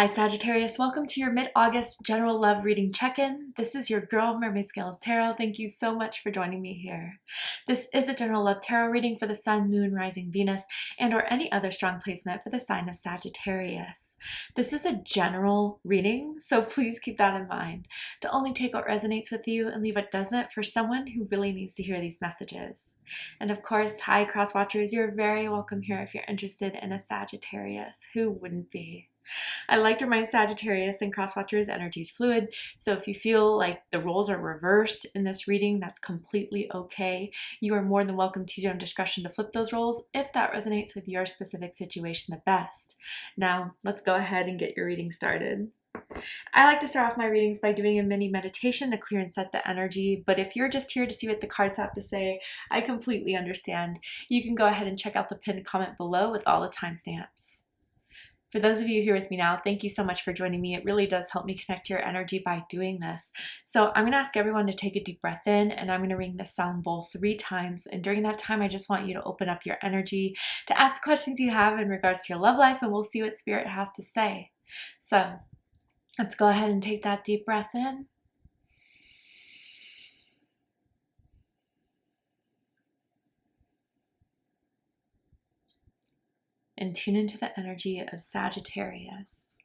Hi Sagittarius, welcome to your mid-August general love reading check-in. This is your girl, Mermaid Scales Tarot. Thank you so much for joining me here. This is a general love tarot reading for the Sun, Moon, Rising, Venus, and or any other strong placement for the sign of Sagittarius. This is a general reading, so please keep that in mind. To only take what resonates with you and leave what doesn't for someone who really needs to hear these messages. And of course, hi cross watchers, you're very welcome here if you're interested in a Sagittarius. Who wouldn't be? I like to remind Sagittarius and crosswatchers energy is fluid, so if you feel like the roles are reversed in this reading, that's completely okay. You are more than welcome to use your own discretion to flip those roles if that resonates with your specific situation the best. Now, let's go ahead and get your reading started. I like to start off my readings by doing a mini meditation to clear and set the energy, but if you're just here to see what the cards have to say, I completely understand. You can go ahead and check out the pinned comment below with all the timestamps. For those of you here with me now, thank you so much for joining me. It really does help me connect to your energy by doing this. So I'm going to ask everyone to take a deep breath in, and I'm going to ring the sound bowl 3 times. And during that time, I just want you to open up your energy to ask questions you have in regards to your love life, and we'll see what Spirit has to say. So let's go ahead and take that deep breath in. And tune into the energy of Sagittarius.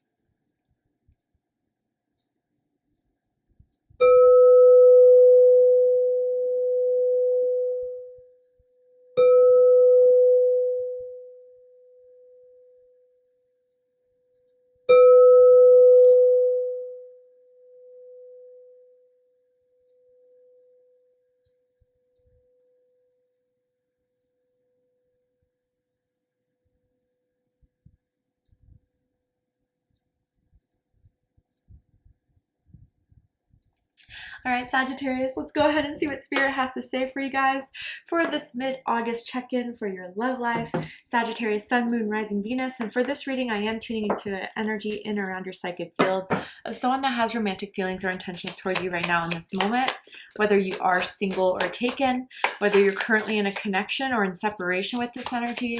All right, Sagittarius, let's go ahead and see what Spirit has to say for you guys for this mid-August check-in for your love life. Sagittarius, Sun, Moon, Rising, Venus. And for this reading, I am tuning into an energy in or around your psychic field of someone that has romantic feelings or intentions towards you right now in this moment. Whether you are single or taken, whether you're currently in a connection or in separation with this energy.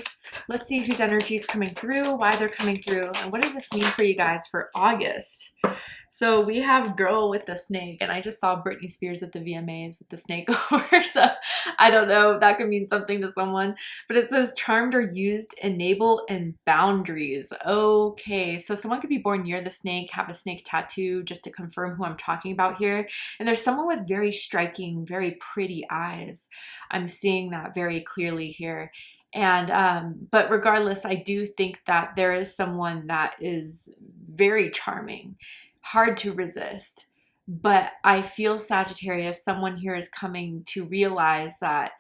Let's see whose energy is coming through, why they're coming through, and what does this mean for you guys for August? So we have Girl with the Snake, and I just saw Britney Spears at the VMAs with the snake over, so I don't know if that could mean something to someone, but it says charmed or used, enable, and boundaries. Okay, so someone could be born near the snake, have a snake tattoo, just to confirm who I'm talking about here, and there's someone with very striking, very pretty eyes. I'm seeing that very clearly here. And but regardless, I do think that there is someone that is very charming, hard to resist. But I feel, Sagittarius, someone here is coming to realize that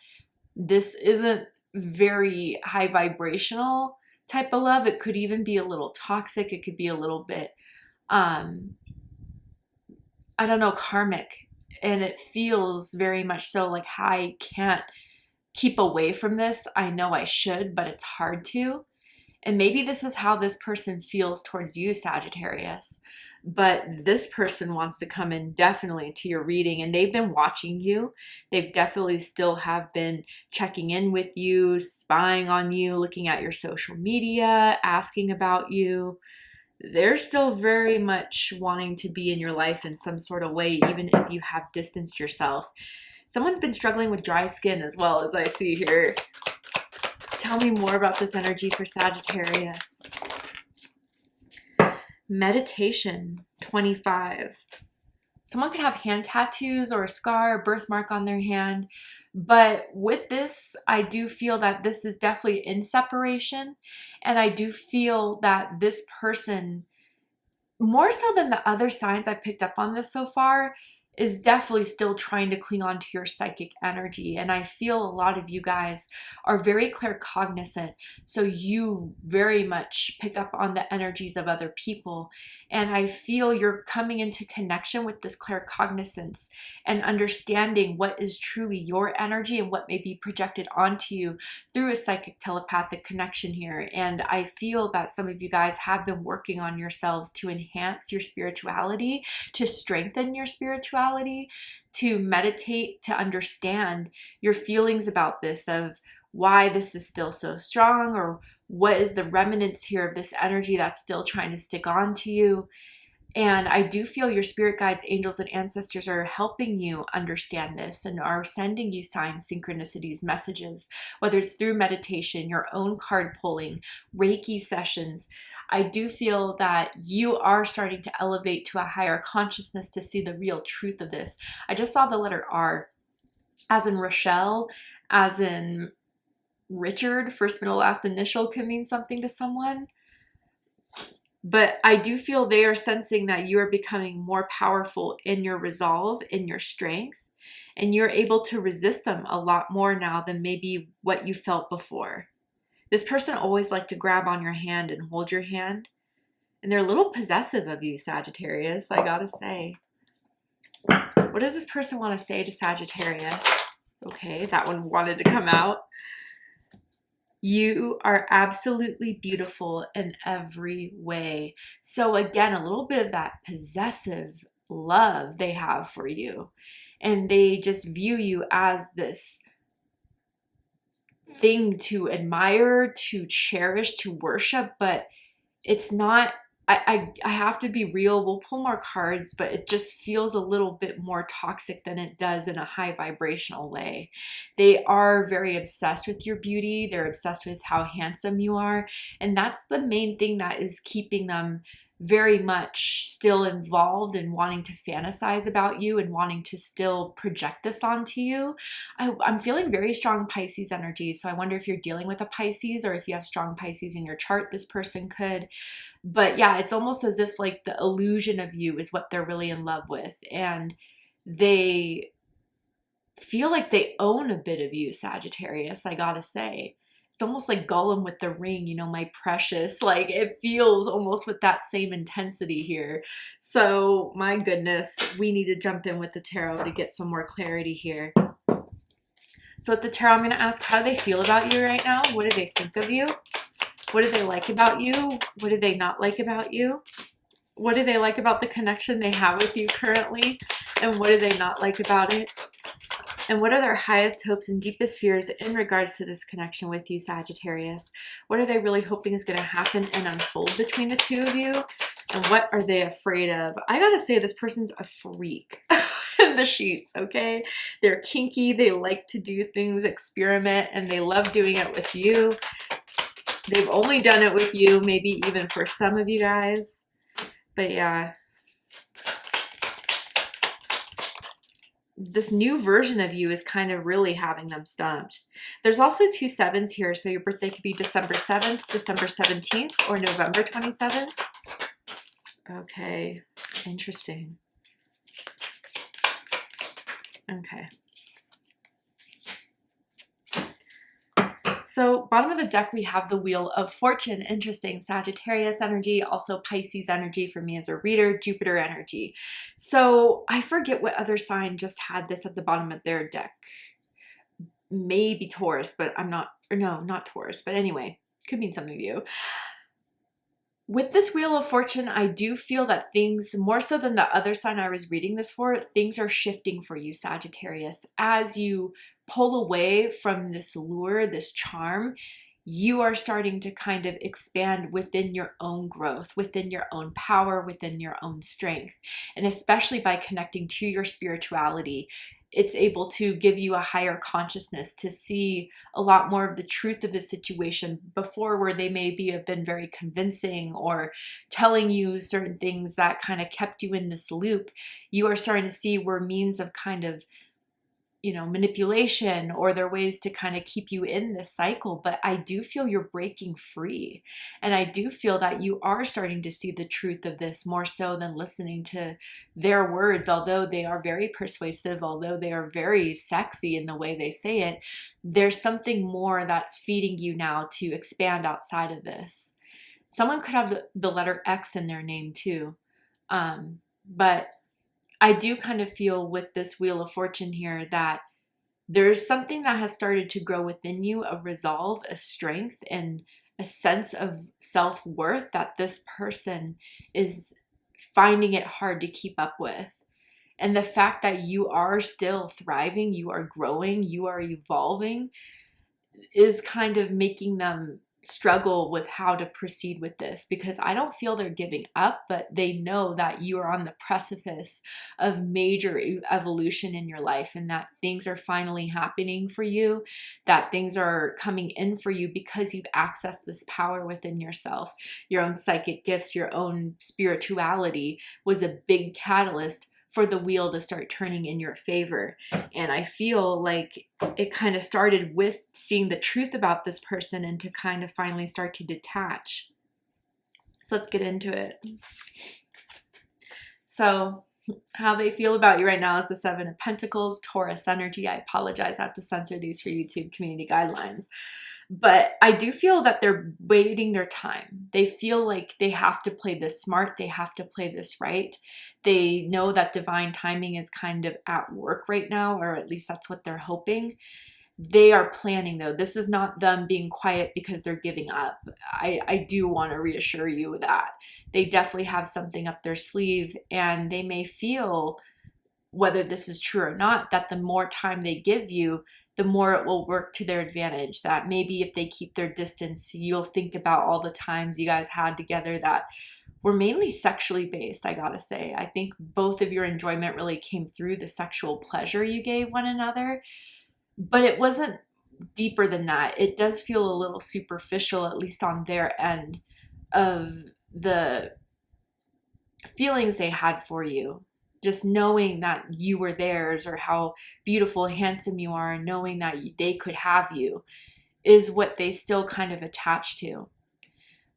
this isn't very high vibrational type of love. It could even be a little toxic. It could be a little bit, I don't know, karmic. And it feels very much so like I can't keep away from this. I know I should, but it's hard to. And maybe this is how this person feels towards you, Sagittarius. But this person wants to come in definitely to your reading, and they've been watching you. They've definitely still have been checking in with you, spying on you, looking at your social media, asking about you. They're still very much wanting to be in your life in some sort of way, even if you have distanced yourself. Someone's been struggling with dry skin as well, as I see here. Tell me more about this energy for Sagittarius. Meditation 25. Someone could have hand tattoos or a scar, a birthmark on their hand. But with this, I do feel that this is definitely in separation. And I do feel that this person, more so than the other signs I picked up on this so far, is definitely still trying to cling on to your psychic energy. And I feel a lot of you guys are very claircognizant, so you very much pick up on the energies of other people. And I feel you're coming into connection with this claircognizance and understanding what is truly your energy and what may be projected onto you through a psychic telepathic connection here. And I feel that some of you guys have been working on yourselves to enhance your spirituality, to strengthen your spirituality, to meditate, to understand your feelings about this, of why this is still so strong, or what is the remnants here of this energy that's still trying to stick on to you. And I do feel your spirit guides, angels, and ancestors are helping you understand this and are sending you signs, synchronicities, messages, whether it's through meditation, your own card pulling, Reiki sessions. I do feel that you are starting to elevate to a higher consciousness to see the real truth of this. I just saw the letter R, as in Rochelle, as in Richard, first, middle, last initial could mean something to someone. But I do feel they are sensing that you are becoming more powerful in your resolve, in your strength, and you're able to resist them a lot more now than maybe what you felt before. This person always liked to grab on your hand and hold your hand, and they're a little possessive of you, Sagittarius, I gotta say. What does this person want to say to Sagittarius? Okay, that one wanted to come out. You are absolutely beautiful in every way. So again, a little bit of that possessive love they have for you. And they just view you as this thing to admire, to cherish, to worship, but it's not, I have to be real. We'll pull more cards, but it just feels a little bit more toxic than it does in a high vibrational way. They are very obsessed with your beauty. They're obsessed with how handsome you are. And that's the main thing that is keeping them very much still involved in wanting to fantasize about you and wanting to still project this onto you. I'm feeling very strong Pisces energy. So I wonder if you're dealing with a Pisces, or if you have strong Pisces in your chart, this person could. But yeah, it's almost as if like the illusion of you is what they're really in love with. And they feel like they own a bit of you, Sagittarius, I gotta say. It's almost like Gollum with the ring, you know, my precious. Like, it feels almost with that same intensity here. So, my goodness, we need to jump in with the tarot to get some more clarity here. So with the tarot, I'm going to ask, how do they feel about you right now? What do they think of you? What do they like about you? What do they not like about you? What do they like about the connection they have with you currently? And what do they not like about it? And what are their highest hopes and deepest fears in regards to this connection with you, Sagittarius? What are they really hoping is going to happen and unfold between the two of you? And what are they afraid of? I gotta say, this person's a freak in the sheets, okay? They're kinky, they like to do things, experiment, and they love doing it with you. They've only done it with you, maybe even for some of you guys. But yeah. This new version of you is kind of really having them stumped. There's also 2 7s here, so your birthday could be December 7th, December 17th, or November 27th. Okay, interesting. Okay. So bottom of the deck, we have the Wheel of Fortune. Interesting. Sagittarius energy, also Pisces energy for me as a reader, Jupiter energy. So I forget what other sign just had this at the bottom of their deck. Maybe Taurus, but I'm not, or no, not Taurus, but anyway, could mean something to you. With this Wheel of Fortune, I do feel that things, more so than the other sign I was reading this for, things are shifting for you, Sagittarius. As you pull away from this lure, this charm, you are starting to kind of expand within your own growth, within your own power, within your own strength. And especially by connecting to your spirituality, it's able to give you a higher consciousness to see a lot more of the truth of the situation before, where they maybe have been very convincing or telling you certain things that kind of kept you in this loop. You are starting to see where means of kind of, you know, manipulation, or their ways to kind of keep you in this cycle. But I do feel you're breaking free. And I do feel that you are starting to see the truth of this more so than listening to their words. Although they are very persuasive, although they are very sexy in the way they say it, there's something more that's feeding you now to expand outside of this. Someone could have the letter X in their name too. But I do kind of feel with this Wheel of Fortune here that there's something that has started to grow within you, a resolve, a strength, and a sense of self-worth that this person is finding it hard to keep up with. And the fact that you are still thriving, you are growing, you are evolving, is kind of making them struggle with how to proceed with this, because I don't feel they're giving up, but they know that you are on the precipice of major evolution in your life, and that things are finally happening for you, that things are coming in for you because you've accessed this power within yourself. Your own psychic gifts, your own spirituality was a big catalyst for the wheel to start turning in your favor. And I feel like it kind of started with seeing the truth about this person and to kind of finally start to detach. So let's get into it. So how they feel about you right now is the Seven of Pentacles, Taurus energy. I apologize, I have to censor these for YouTube community guidelines. But I do feel that they're waiting their time. They feel like they have to play this smart. They have to play this right. They know that divine timing is kind of at work right now, or at least that's what they're hoping. They are planning, though. This is not them being quiet because they're giving up. I do want to reassure you that they definitely have something up their sleeve, and they may feel, whether this is true or not, that the more time they give you, the more it will work to their advantage. That maybe if they keep their distance, you'll think about all the times you guys had together that were mainly sexually based, I gotta say. I think both of your enjoyment really came through the sexual pleasure you gave one another, but it wasn't deeper than that. It does feel a little superficial, at least on their end, of the feelings they had for you. Just knowing that you were theirs, or how beautiful, handsome you are, and knowing that they could have you is what they still kind of attach to.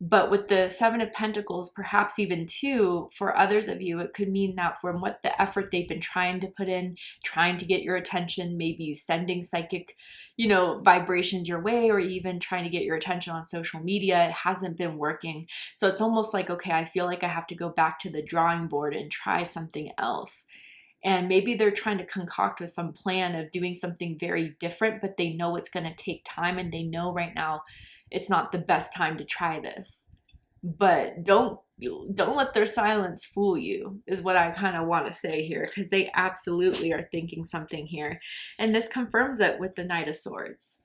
But with the Seven of Pentacles, perhaps even two, for others of you, it could mean that from what the effort they've been trying to put in, trying to get your attention, maybe sending psychic, vibrations your way, or even trying to get your attention on social media, it hasn't been working. So it's almost like, okay, I feel like I have to go back to the drawing board and try something else. And maybe they're trying to concoct with some plan of doing something very different, but they know it's going to take time, and they know right now it's not the best time to try this. But don't let their silence fool you, is what I kind of want to say here, because they absolutely are thinking something here. And this confirms it with the Knight of Swords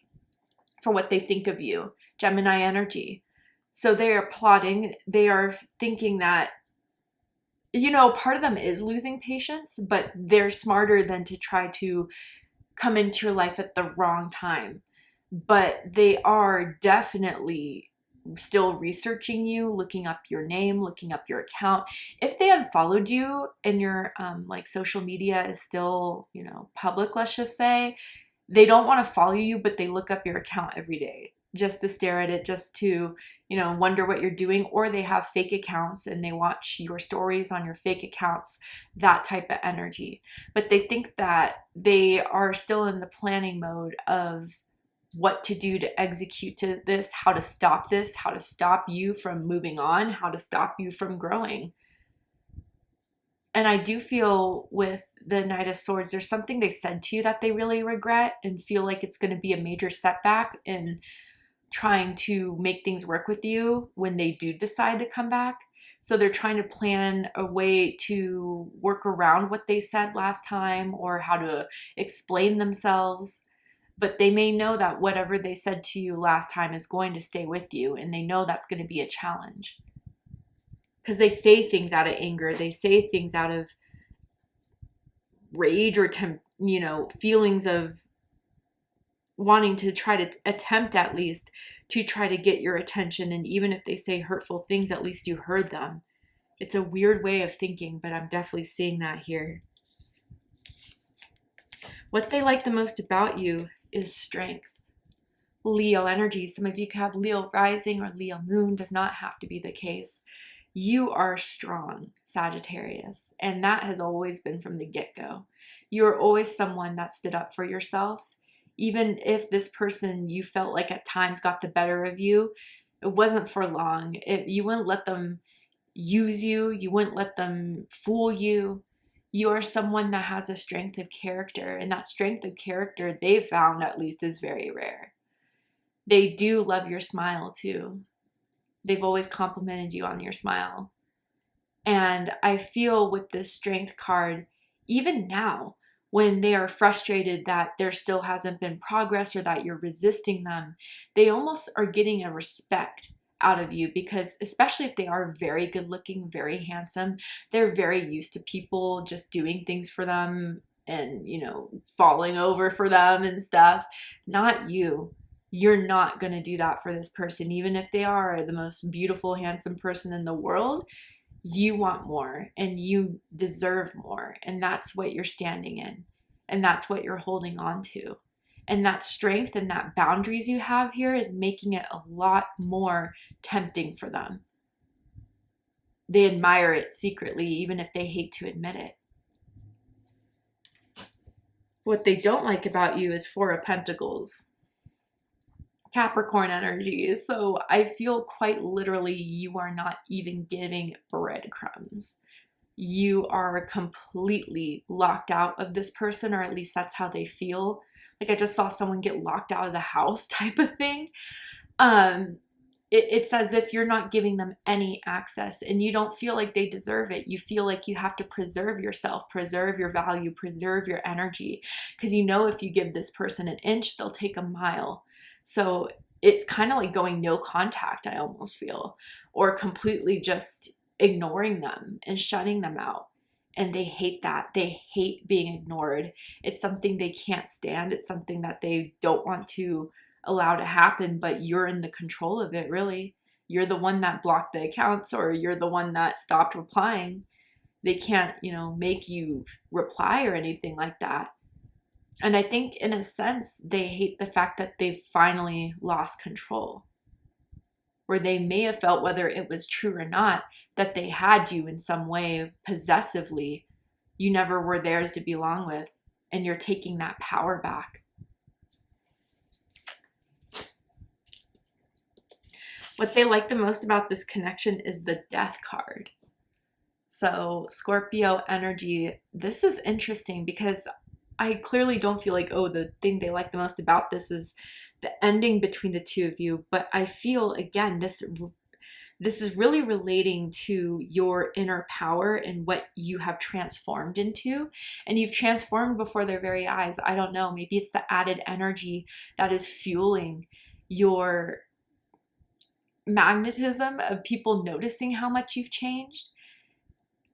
for what they think of you. Gemini energy. So they are plotting. They are thinking that, part of them is losing patience, but they're smarter than to try to come into your life at the wrong time. But they are definitely still researching you, looking up your name, looking up your account. If they unfollowed you and your social media is still, public, let's just say, they don't want to follow you, but they look up your account every day just to stare at it, just to, wonder what you're doing. Or they have fake accounts and they watch your stories on your fake accounts, that type of energy. But they think that they are still in the planning mode of what to do to execute to this, how to stop this, how to stop you from moving on, how to stop you from growing. And I do feel with the Knight of Swords, there's something they said to you that they really regret and feel like it's going to be a major setback in trying to make things work with you when they do decide to come back. So they're trying to plan a way to work around what they said last time, or how to explain themselves. But they may know that whatever they said to you last time is going to stay with you, and they know that's going to be a challenge. Because they say things out of anger. They say things out of rage, or feelings of wanting to try to attempt, at least, to try to get your attention. And even if they say hurtful things, at least you heard them. It's a weird way of thinking, but I'm definitely seeing that here. What they like the most about you is strength. Leo energy. Some of you could have Leo rising or Leo moon. Does not have to be the case. You are strong, Sagittarius, and that has always been from the get-go. You're always someone that stood up for yourself. Even if this person you felt like at times got the better of you, it wasn't for long. You wouldn't let them use you. You wouldn't let them fool you. You are someone that has a strength of character, and that strength of character, they've found at least, is very rare. They do love your smile too. They've always complimented you on your smile. And I feel with this strength card, even now, when they are frustrated that there still hasn't been progress or that you're resisting them, they almost are getting a respect out of you, because especially if they are very good looking, very handsome, they're very used to people just doing things for them and, you know, falling over for them and stuff. Not you. You're not going to do that for this person, even if they are the most beautiful, handsome person in the world. You want more and you deserve more. And that's what you're standing in. And that's what you're holding on to. And that strength and that boundaries you have here is making it a lot more tempting for them. They admire it secretly, even if they hate to admit it. What they don't like about you is Four of Pentacles. Capricorn energy. So I feel quite literally you are not even giving breadcrumbs. You are completely locked out of this person, or at least that's how they feel. Like I just saw someone get locked out of the house type of thing. It's as if you're not giving them any access, and you don't feel like they deserve it. You feel like you have to preserve yourself, preserve your value, preserve your energy, because you know if you give this person an inch, they'll take a mile. So it's kind of like going no contact, I almost feel, or completely just ignoring them and shutting them out. And they hate that. They hate being ignored. It's something they can't stand. It's something that they don't want to allow to happen, but you're in the control of it, really. You're the one that blocked the accounts, or you're the one that stopped replying. They can't, you know, make you reply or anything like that. And I think in a sense, they hate the fact that they've finally lost control. Where they may have felt, whether it was true or not, that they had you in some way possessively. You never were theirs to belong with, and you're taking that power back. What they like the most about this connection is the Death card. So Scorpio energy, this is interesting because I clearly don't feel like, oh, the thing they like the most about this is the ending between the two of you. But I feel, again, this is really relating to your inner power and what you have transformed into. And you've transformed before their very eyes. I don't know, maybe it's the added energy that is fueling your magnetism of people noticing how much you've changed.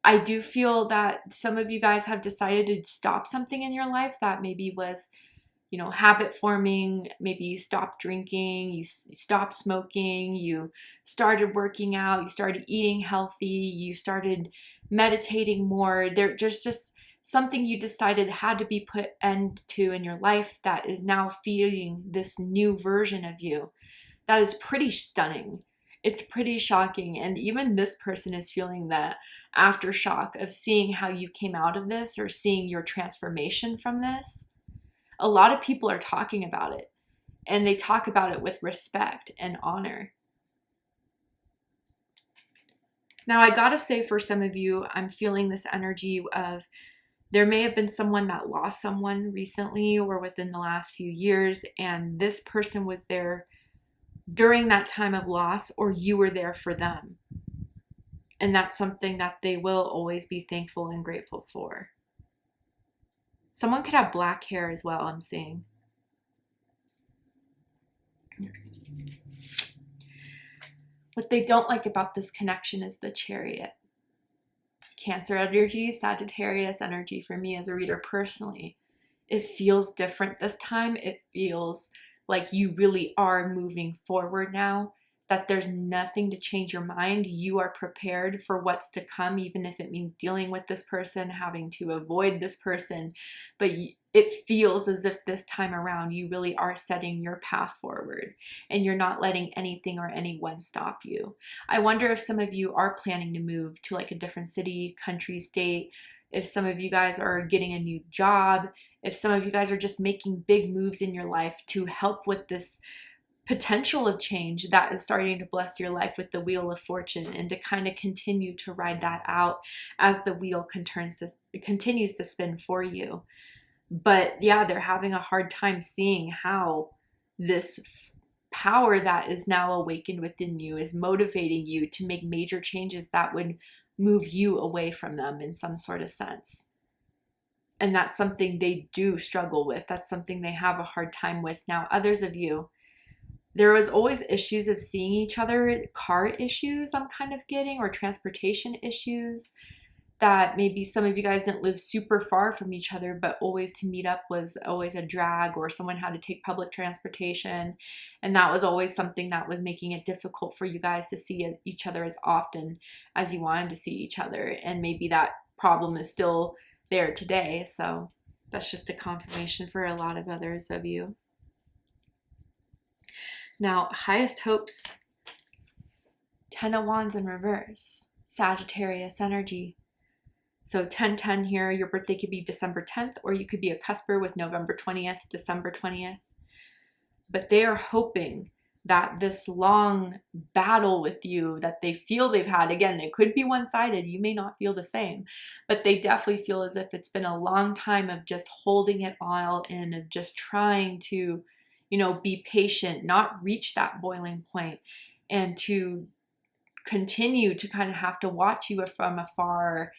I do feel that some of you guys have decided to stop something in your life that maybe was, you know, habit forming. Maybe you stopped drinking, you stopped smoking, you started working out, you started eating healthy, you started meditating more. There's just something you decided had to be put end to in your life that is now feeding this new version of you. That is pretty stunning. It's pretty shocking. And even this person is feeling the aftershock of seeing how you came out of this, or seeing your transformation from this. A lot of people are talking about it, and they talk about it with respect and honor. Now, I gotta say, for some of you, I'm feeling this energy of there may have been someone that lost someone recently or within the last few years, and this person was there during that time of loss, or you were there for them. And that's something that they will always be thankful and grateful for. Someone could have black hair as well, I'm seeing. What they don't like about this connection is the Chariot. Cancer energy, Sagittarius energy for me as a reader personally. It feels different this time. It feels like you really are moving forward now, that there's nothing to change your mind. You are prepared for what's to come, even if it means dealing with this person, having to avoid this person. But it feels as if this time around, you really are setting your path forward, and you're not letting anything or anyone stop you. I wonder if some of you are planning to move to like a different city, country, state, if some of you guys are getting a new job, if some of you guys are just making big moves in your life to help with this potential of change that is starting to bless your life with the Wheel of Fortune, and to kind of continue to ride that out as the wheel continues to spin for you. But yeah, they're having a hard time seeing how this power that is now awakened within you is motivating you to make major changes that would move you away from them in some sort of sense. And that's something they do struggle with. That's something they have a hard time with. Now, others of you, there was always issues of seeing each other, car issues I'm kind of getting, or transportation issues, that maybe some of you guys didn't live super far from each other, but always to meet up was always a drag, or someone had to take public transportation. And that was always something that was making it difficult for you guys to see each other as often as you wanted to see each other. And maybe that problem is still there today. So that's just a confirmation for a lot of others of you. Now, highest hopes, 10 of Wands in reverse, Sagittarius energy. So 10-10 here, your birthday could be December 10th, or you could be a cusper with November 20th, December 20th. But they are hoping that this long battle with you that they feel they've had, again, it could be one-sided, you may not feel the same, but they definitely feel as if it's been a long time of just holding it all in, of just trying to, you know, be patient, not reach that boiling point, and to continue to kind of have to watch you from afar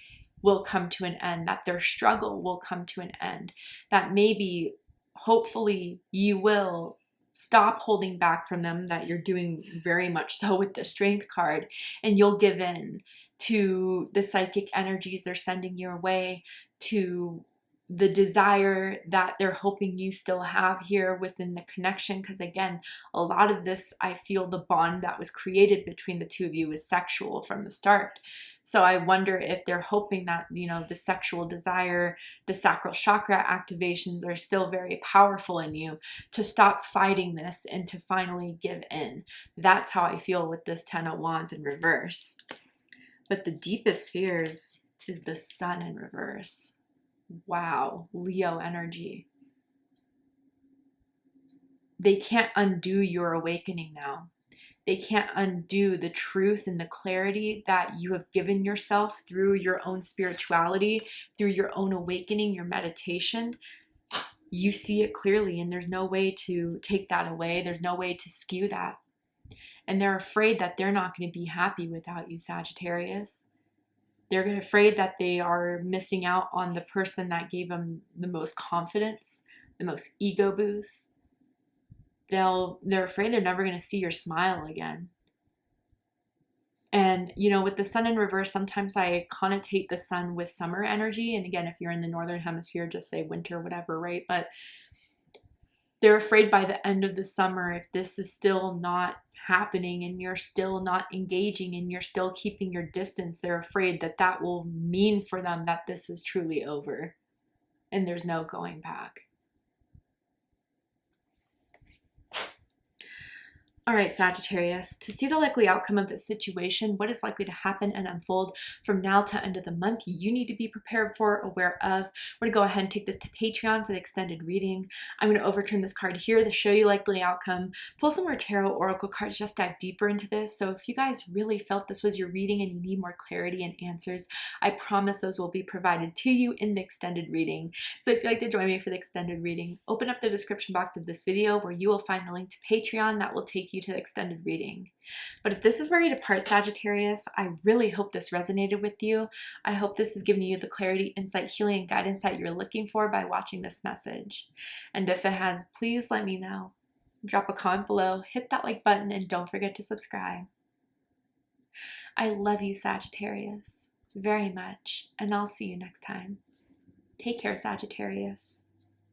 will come to an end, that their struggle will come to an end, that maybe, hopefully, you will stop holding back from them, that you're doing very much so with the Strength card, and you'll give in to the psychic energies they're sending your way, to the desire that they're hoping you still have here within the connection. Because again, a lot of this, I feel the bond that was created between the two of you is sexual from the start. So I wonder if they're hoping that, you know, the sexual desire, the sacral chakra activations are still very powerful in you to stop fighting this and to finally give in. That's how I feel with this 10 of Wands in reverse. But the deepest fears is the Sun in reverse. Wow, Leo energy. They can't undo your awakening now. They can't undo the truth and the clarity that you have given yourself through your own spirituality, through your own awakening, your meditation. You see it clearly, and there's no way to take that away. There's no way to skew that. And they're afraid that they're not going to be happy without you, Sagittarius. They're afraid that they are missing out on the person that gave them the most confidence, the most ego boost. They're afraid they're never going to see your smile again. And, you know, with the Sun in reverse, sometimes I connotate the Sun with summer energy. And again, if you're in the Northern Hemisphere, just say winter, whatever, right? But they're afraid by the end of the summer, if this is still not happening and you're still not engaging and you're still keeping your distance, they're afraid that that will mean for them that this is truly over and there's no going back. All right, Sagittarius, to see the likely outcome of this situation, what is likely to happen and unfold from now to end of the month, you need to be prepared for, aware of. We're going to go ahead and take this to Patreon for the extended reading. I'm going to overturn this card here to show you likely outcome, pull some more tarot oracle cards, just dive deeper into this. So if you guys really felt this was your reading and you need more clarity and answers, I promise those will be provided to you in the extended reading. So if you'd like to join me for the extended reading, open up the description box of this video where you will find the link to Patreon that will take you to the extended reading. But if this is where you depart, Sagittarius, I really hope this resonated with you. I hope this has given you the clarity, insight, healing, and guidance that you're looking for by watching this message. And if it has, please let me know. Drop a comment below, hit that like button, and don't forget to subscribe. I love you, Sagittarius, very much, and I'll see you next time. Take care, Sagittarius.